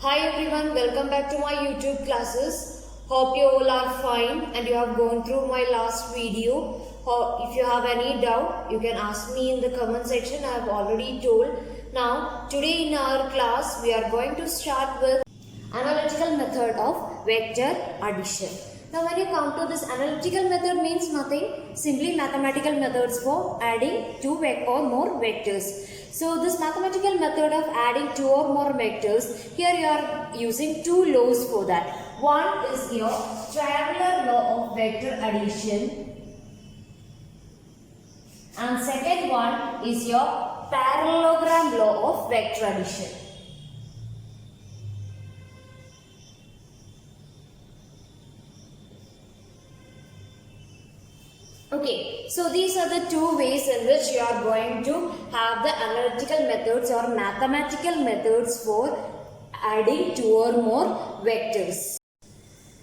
Hi everyone, welcome back to my YouTube classes. Hope you all are fine and you have gone through my last video. If you have any doubt, you can ask me in the comment section. I have already told. Now, today in our class, we are going to start with analytical method of vector addition. Now, when you come to this analytical method means nothing, simply mathematical methods for adding two or more vectors. So, this mathematical method of adding two or more vectors, here you are using two laws for that. One is your triangular law of vector addition and second one is your parallelogram law of vector addition. Okay, so these are the two ways in which you are going to have the analytical methods or mathematical methods for adding two or more vectors.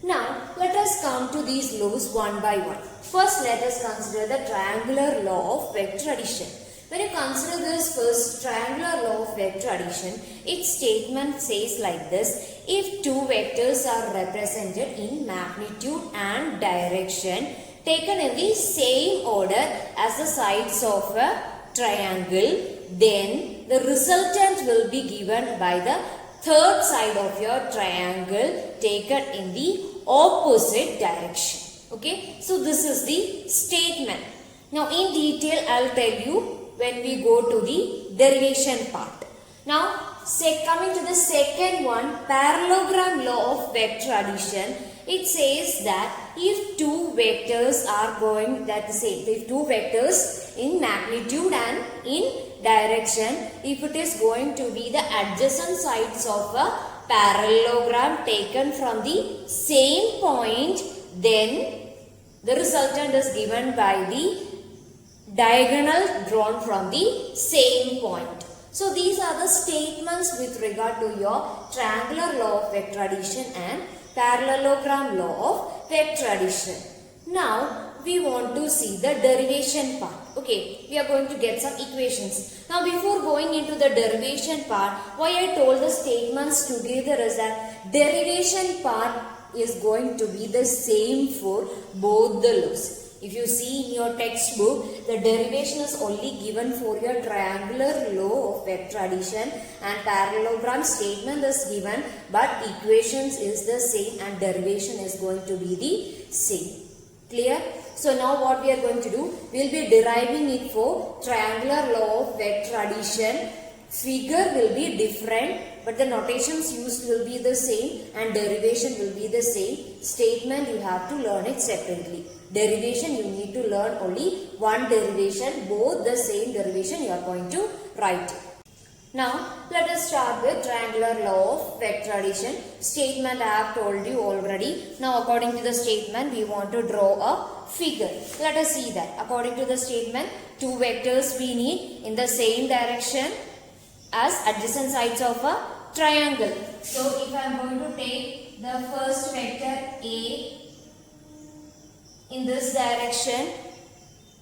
Now, let us come to these laws one by one. First, let us consider the triangular law of vector addition. When you consider this first triangular law of vector addition, its statement says like this: if two vectors are represented in magnitude and direction taken in the same order as the sides of a triangle, then the resultant will be given by the third side of your triangle taken in the opposite direction. Okay, so this is the statement. Now in detail I'll tell you when we go to the derivation part. Now coming to the second one, parallelogram law of vector addition, it says that if two vectors are going the same, if two vectors in magnitude and in direction, if it is going to be the adjacent sides of a parallelogram taken from the same point, then the resultant is given by the diagonal drawn from the same point. So these are the statements with regard to your triangular law of vector addition and parallelogram law of vector addition. Now we want to see the derivation part. Okay, we are going to get some equations. Now before going into the derivation part, why I told the statements together is that derivation part is going to be the same for both the laws. If you see in your textbook, the derivation is only given for your triangular law of vector addition and parallelogram statement is given, but equations is the same and derivation is going to be the same. Clear? So now what we are going to do, we will be deriving it for triangular law of vector addition. Figure will be different, but the notations used will be the same and derivation will be the same. Statement you have to learn it separately. Derivation you need to learn only one derivation, both the same derivation you are going to write. Now let us start with triangular law of vector addition. Statement I have told you already. Now according to the statement we want to draw a figure. Let us see that. According to the statement, two vectors we need in the same direction as adjacent sides of a triangle. So if I am going to take the first vector A in this direction,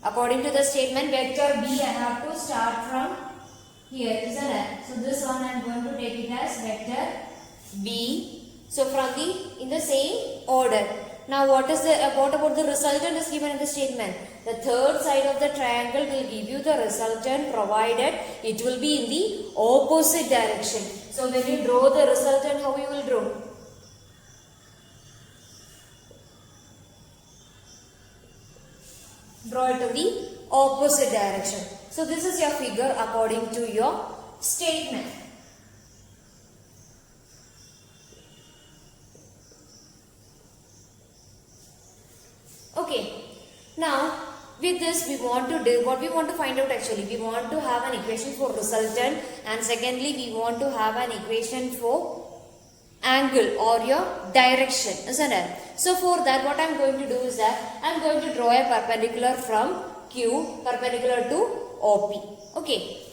according to the statement vector B I have to start from here, isn't it? So this one I am going to take it as vector B. So from in the same order. Now what about the resultant is given in the statement? The third side of the triangle will give you the resultant provided it will be in the opposite direction. So when you draw the resultant, how you will draw? Draw it to the opposite direction. So this is your figure according to your statement. Okay, now with this we want to do what we want to find out actually. We want to have an equation for resultant and secondly we want to have an equation for angle or your direction, isn't it? So for that what I am going to do is that I am going to draw a perpendicular from Q perpendicular to OP. Okay.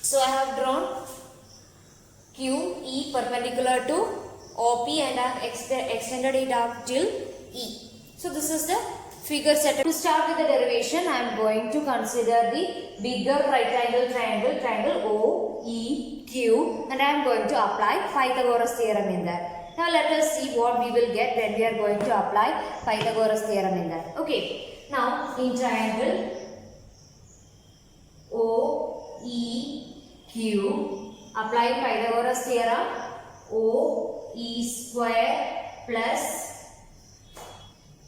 So I have drawn QE perpendicular to OP and I have extended it up till E. So this is the figure set. To start with the derivation, I am going to consider the bigger right angle triangle, triangle OEQ, and I am going to apply Pythagoras theorem in that. Now let us see what we will get when we are going to apply Pythagoras theorem in that. Okay. Now in triangle OEQ, apply Pythagoras theorem. OE square plus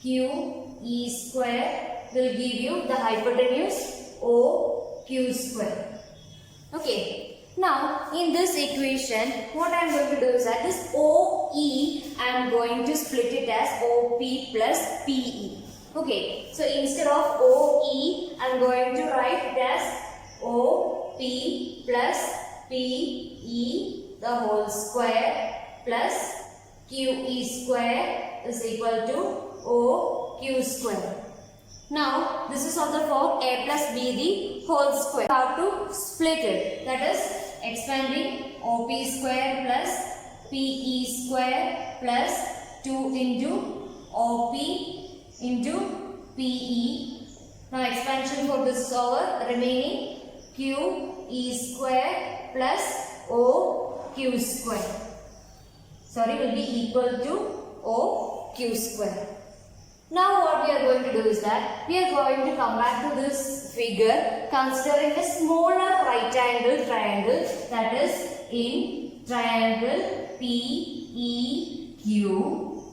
QE square will give you the hypotenuse OQ square. Okay. Now in this equation, what I am going to do is that this OE I am going to split it as OP plus PE. Okay. So instead of OE, I am going to write it as OP plus PE the whole square plus QE square is equal to OQ square. Now this is of the form A plus B the whole square. How to split it? That is expanding OP square plus PE square plus 2 into OP into PE. Now expansion for this is over. Remaining QE square plus OQ square. Sorry, will be equal to OQ square. Now what we are going to do is that we are going to come back to this figure considering a smaller right angle triangle, that is in triangle PEQ.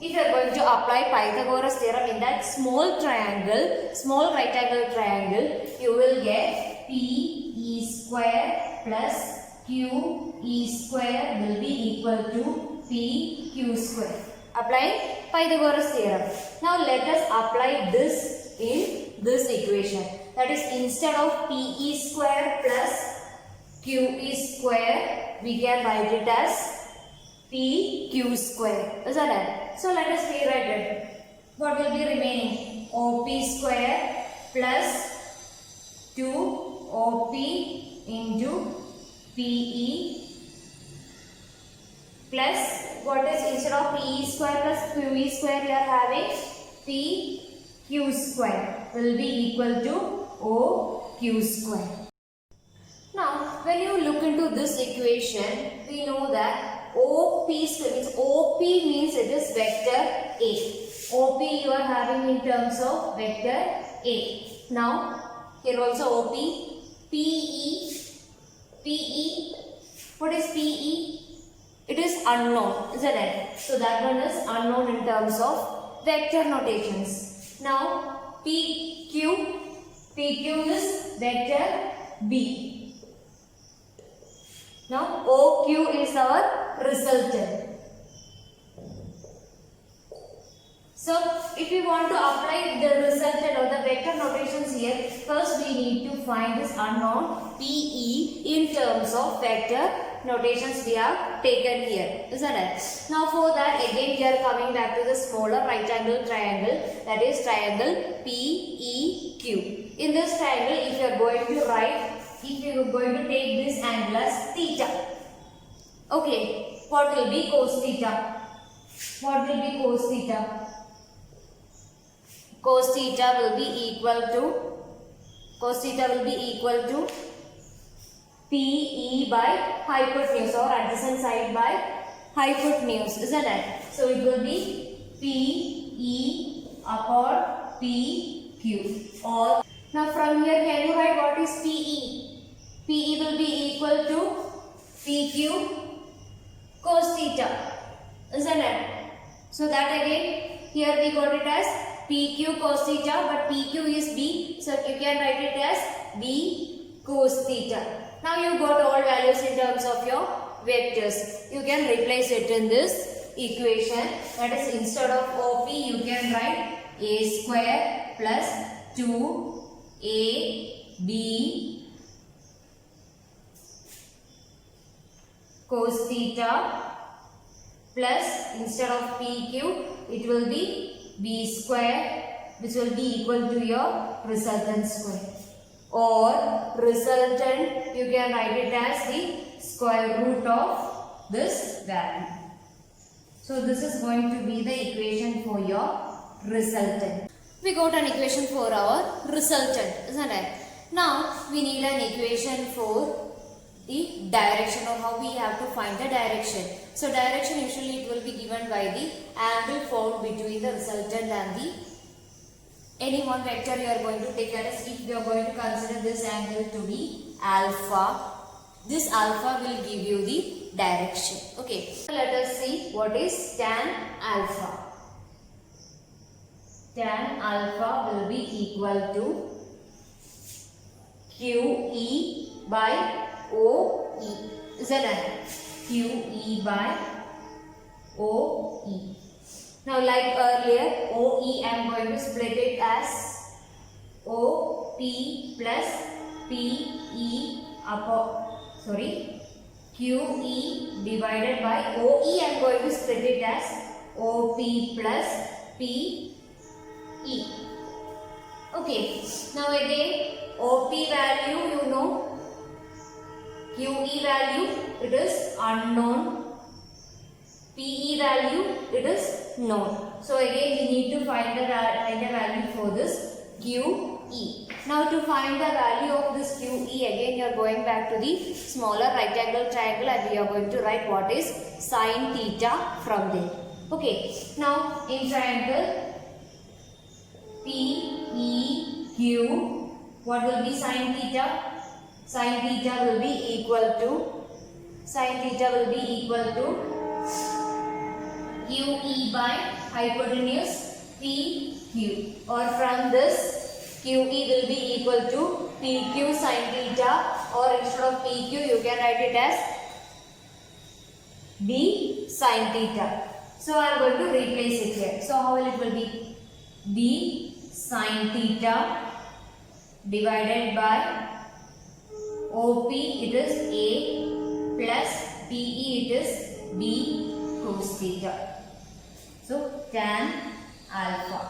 If you are going to apply Pythagoras theorem in that small triangle, small right angle triangle, you will get PE square plus QE square will be equal to PQ square. Applying Pythagoras theorem. Now let us apply this in this equation. That is, instead of PE square plus QE square, we can write it as PQ square. Is that it? So let us rewrite it. What will be remaining? OP square plus 2OP into PE plus, what is, instead of PE square plus QE square, we are having PQ square will be equal to OQ square. Now when you look into this equation, we know that OP square means OP means it is vector A. OP you are having in terms of vector A. Now here also OP, PE, what is PE? It is unknown, isn't it? So that one is unknown in terms of vector notations. Now PQ is vector B. Now OQ is our resultant. So if we want to apply the resultant or the vector notations here, first we need to find this unknown PE in terms of vector notations we have taken here, isn't it? Now for that, again we are coming back to the smaller right angle triangle, that is triangle PEQ. In this triangle, if you are going to write, if you are going to take this angle as theta, okay, what will be cos theta? What will be cos theta? Cos theta will be equal to PE by hypotenuse or adjacent side by hypotenuse, isn't it? So it will be PE upon PQ. Or now from here, can you write what is PE? PE will be equal to PQ cos theta, isn't it? So that again, here we got it as PQ cos theta, but PQ is B, so you can write it as B cos theta. Now you got all values in terms of your vectors. You can replace it in this equation. That is, instead of OP, you can write A square plus 2AB cos theta plus, instead of PQ, it will be B square, which will be equal to your resultant square. Or resultant, you can write it as the square root of this value. So this is going to be the equation for your resultant. We got an equation for our resultant, isn't it? Now we need an equation for the direction, or how we have to find the direction. So direction usually it will be given by the angle found between the resultant and the any one vector you are going to take as. If you are going to consider this angle to be alpha, this alpha will give you the direction. Okay, let us see what is tan alpha. Tan alpha will be equal to QE by OE. Isn't it? QE by OE. Now like earlier, OE I am going to split it as OP plus PE upon, QE divided by OE I am going to split it as OP plus PE. Okay, now again OP value you know, QE value it is unknown, PE value it is known. So again we need to find the value for this QE. Now to find the value of this QE, again you are going back to the smaller right angle triangle and we are going to write what is sin theta from there. Okay, now in triangle PEQ, what will be sin theta? Sin theta will be equal to QE by hypotenuse PQ, or from this QE will be equal to PQ sin theta, or instead of PQ you can write it as B sin theta. So I am going to replace it here. So how will it will be? B sin theta divided by OP it is A plus PE it is B cos theta. So tan alpha,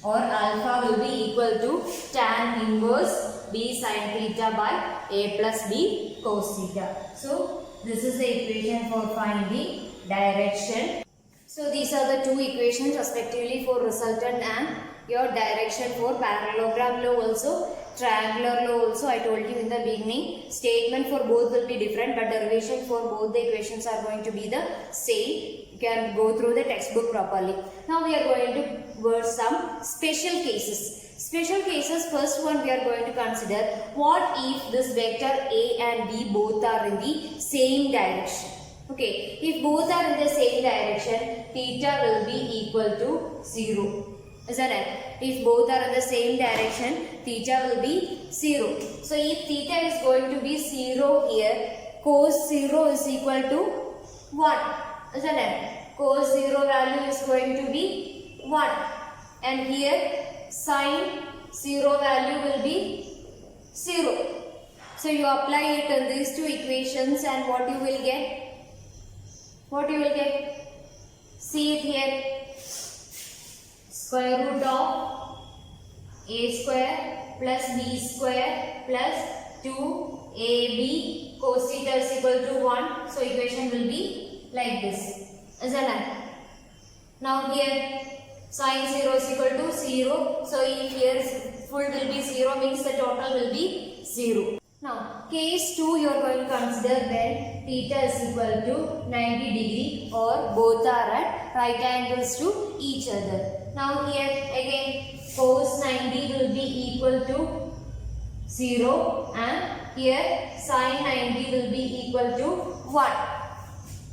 or alpha will be equal to tan inverse B sin theta by A plus B cos theta. So this is the equation for finding direction. So these are the two equations respectively for resultant and your direction for parallelogram law also, triangular law also. I told you in the beginning, statement for both will be different but derivation for both the equations are going to be the same. You can go through the textbook properly. Now we are going to work some special cases. Special cases, first one we are going to consider, what if this vector A and B both are in the same direction. Okay, if both are in the same direction, theta will be equal to 0. Isn't it? If both are in the same direction, theta will be 0. So if theta is going to be 0 here, cos 0 is equal to 1. Isn't it? Cos 0 value is going to be 1. And here sin 0 value will be 0. So you apply it in these two equations and what you will get? What you will get? See it here. Square root of A square plus B square plus 2AB cos theta is equal to 1. So equation will be like this. Isn't it? Now here sin 0 is equal to 0. So if here full will be 0 means the total will be 0. Now case 2 you are going to consider when theta is equal to 90 degree or both are at right angles to each other. Now here again cos 90 will be equal to 0 and here sin 90 will be equal to 1.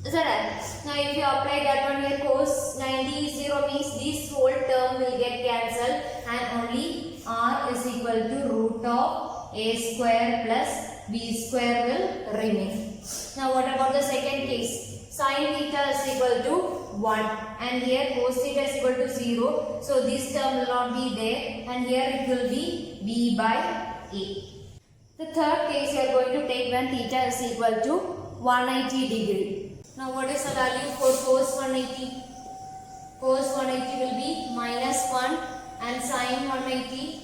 Isn't it? Now if you apply that one here, cos 90 is 0 means this whole term will get cancelled and only r is equal to root of A square plus B square will remain. Now what about the second case? Sin theta is equal to 1 and here cos theta is equal to 0. So this term will not be there and here it will be B by A. The third case you are going to take when theta is equal to 180 degree. Now what is the value for cos 180? Cos 180 will be minus 1 and sin 180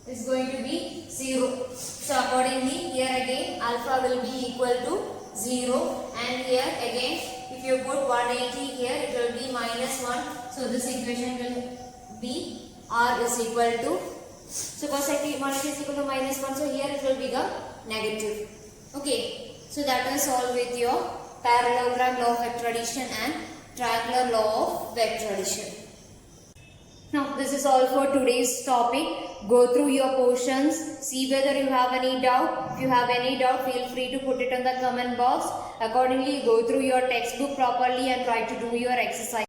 is going to be 0. So accordingly here again alpha will be equal to 0 and here again If you put 180 here, it will be minus 1. So this equation will be r is equal to, so cosec 180 is equal to minus 1. So here it will become negative. Okay. So that is all with your parallelogram law of vector addition and triangular law of vector addition. Now this is all for today's topic. Go through your portions, see whether you have any doubt. If you have any doubt, feel free to put it in the comment box. Accordingly, go through your textbook properly and try to do your exercise.